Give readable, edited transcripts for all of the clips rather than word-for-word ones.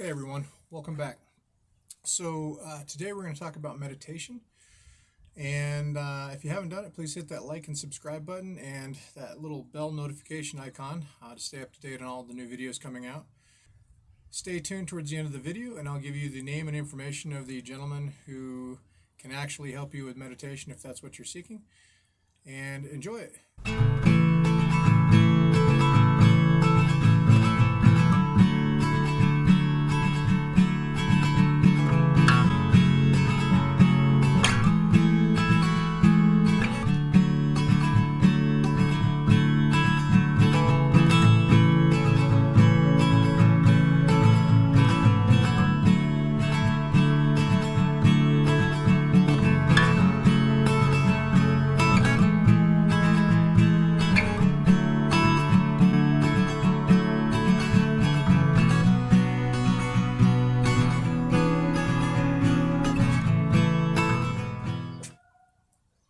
Hey everyone, welcome back. Today we're going to talk about meditation. And if you haven't done it, please hit that like and subscribe button and that little bell notification icon to stay up to date on all the new videos coming out. Stay tuned towards the end of the video and I'll give you the name and information of the gentleman who can actually help you with meditation if that's what you're seeking. And enjoy it.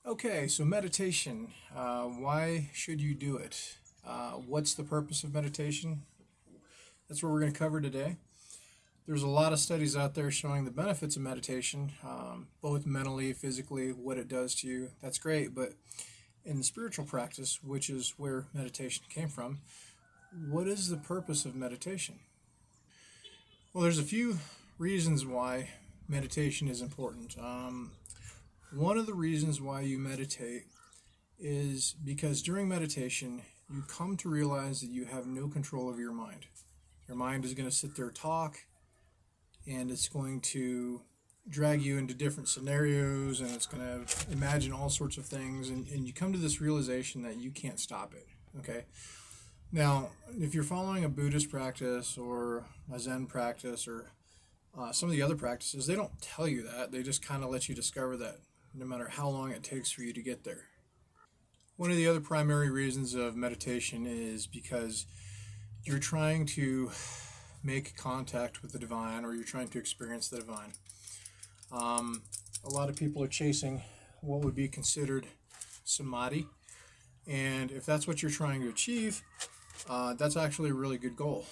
Okay, so meditation. Why should you do it? What's the purpose of meditation? That's what we're going to cover today. There's a lot of studies out there showing the benefits of meditation, both mentally, physically, what it does to you. That's great, but in the spiritual practice, which is where meditation came from, what is the purpose of meditation? Well, there's a few reasons why meditation is important. One of the reasons why you meditate is because during meditation, you come to realize that you have no control over your mind. Your mind is going to sit there, talk, and it's going to drag you into different scenarios, and it's going to imagine all sorts of things, and you come to this realization that you can't stop it, okay? Now, if you're following a Buddhist practice or a Zen practice or some of the other practices, they don't tell you that. They just kind of let you discover that no matter how long it takes for you to get there. One of the other primary reasons of meditation is because you're trying to make contact with the divine, or you're trying to experience the divine. A lot of people are chasing what would be considered samadhi, and if that's what you're trying to achieve, that's actually a really good goal.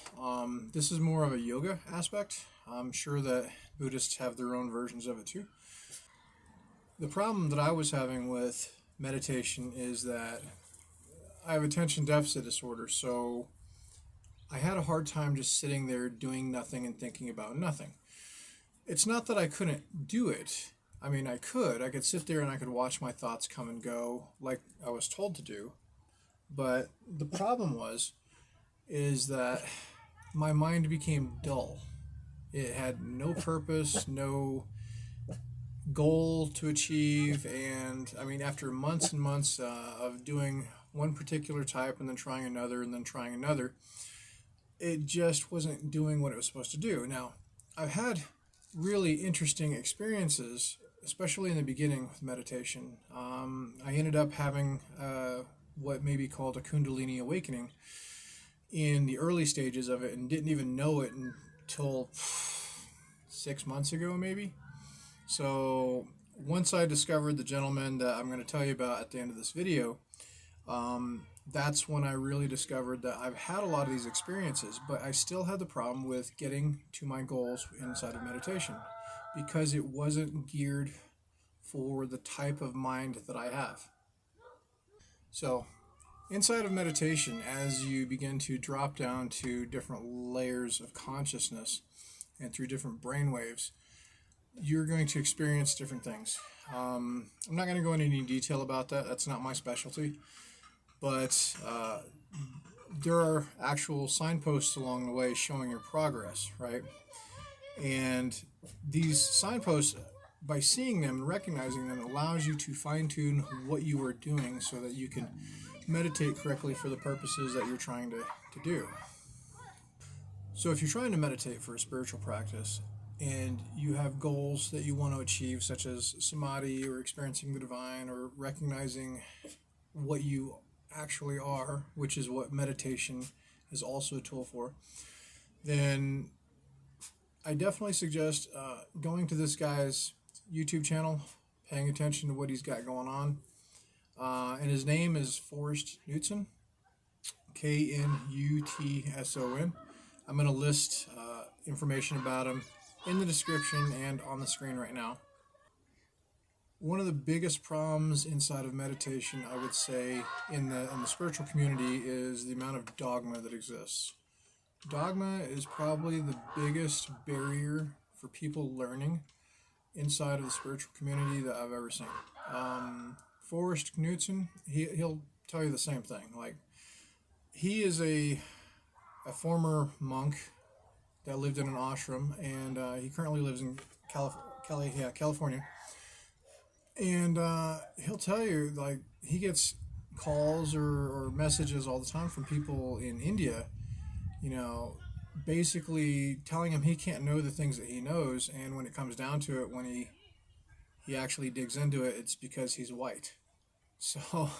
This is more of a yoga aspect. I'm sure that Buddhists have their own versions of it too. The problem that I was having with meditation is that I have attention deficit disorder, so I had a hard time just sitting there doing nothing and thinking about nothing. It's not that I couldn't do it. I mean, I could sit there and I could watch my thoughts come and go like I was told to do, but the problem is that my mind became dull. It had no purpose, no goal to achieve, and I mean, after months and months of doing one particular type and then trying another and then trying another, it just wasn't doing what it was supposed to do. Now, I've had really interesting experiences, especially in the beginning with meditation. I ended up having what may be called a Kundalini Awakening in the early stages of it and didn't even know it until 6 months ago, maybe. So once I discovered the gentleman that I'm going to tell you about at the end of this video, that's when I really discovered that I've had a lot of these experiences, but I still had the problem with getting to my goals inside of meditation because it wasn't geared for the type of mind that I have. So inside of meditation, as you begin to drop down to different layers of consciousness and through different brain waves, you're going to experience different things. I'm not going to go into any detail about that. That's not my specialty. But there are actual signposts along the way showing your progress, right? And these signposts, by seeing them and recognizing them, allows you to fine-tune what you are doing so that you can meditate correctly for the purposes that you're trying to do. So if you're trying to meditate for a spiritual practice, and you have goals that you want to achieve, such as samadhi or experiencing the divine or recognizing what you actually are, which is what meditation is also a tool for, then I definitely suggest going to this guy's YouTube channel, paying attention to what he's got going on. And his name is Forrest Knutson, Knutson. I'm going to list information about him in the description and on the screen right now. One of the biggest problems inside of meditation, I would say, in the spiritual community is the amount of dogma that exists. Dogma is probably the biggest barrier for people learning inside of the spiritual community that I've ever seen. Forrest Knutson, he'll tell you the same thing. Like, he is a former monk that lived in an ashram, and he currently lives in California. And he'll tell you, like, he gets calls or messages all the time from people in India, you know, basically telling him he can't know the things that he knows, and when it comes down to it, when he actually digs into it, it's because he's white. So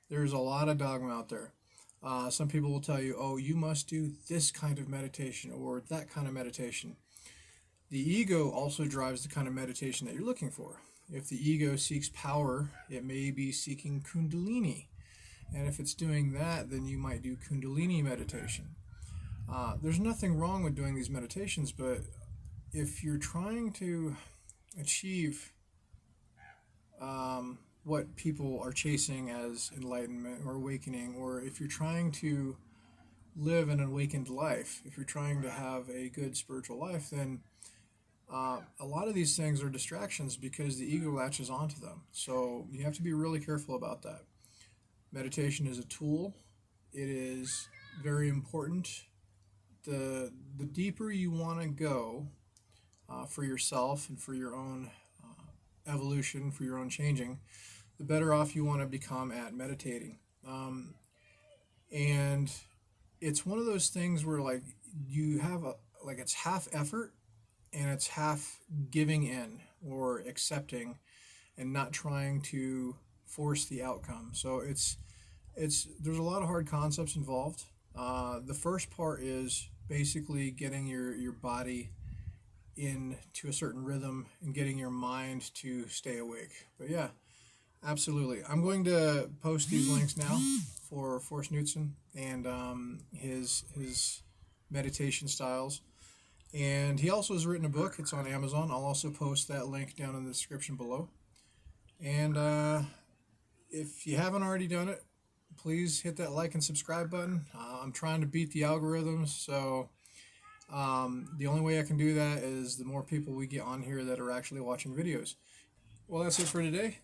there's a lot of dogma out there. Some people will tell you, oh, you must do this kind of meditation or that kind of meditation. The ego also drives the kind of meditation that you're looking for. If the ego seeks power, it may be seeking Kundalini. And if it's doing that, then you might do Kundalini meditation. There's nothing wrong with doing these meditations, but if you're trying to achieve what people are chasing as enlightenment or awakening, or if you're trying to live an awakened life, if you're trying to have a good spiritual life, then a lot of these things are distractions because the ego latches onto them. So you have to be really careful about that. Meditation is a tool. It is very important. The deeper you want to go for yourself and for your own evolution, for your own changing, the better off you want to become at meditating. And it's one of those things where, like, you have it's half effort and it's half giving in or accepting and not trying to force the outcome. So there's a lot of hard concepts involved. The first part is basically getting your body into a certain rhythm and getting your mind to stay awake. But yeah, absolutely. I'm going to post these links now for Forrest Knutson and his meditation styles. And he also has written a book. It's on Amazon. I'll also post that link down in the description below. And if you haven't already done it, please hit that like and subscribe button. I'm trying to beat the algorithms, so the only way I can do that is the more people we get on here that are actually watching videos. Well, that's it for today.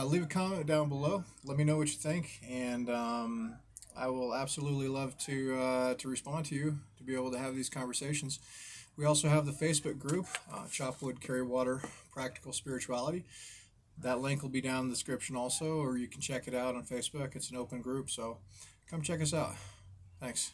Leave a comment down below. Let me know what you think, and I will absolutely love to respond to you, to be able to have these conversations. We also have the Facebook group, Chop Wood, Carry Water, Practical Spirituality. That link will be down in the description also, or you can check it out on Facebook. It's an open group, so come check us out. Thanks.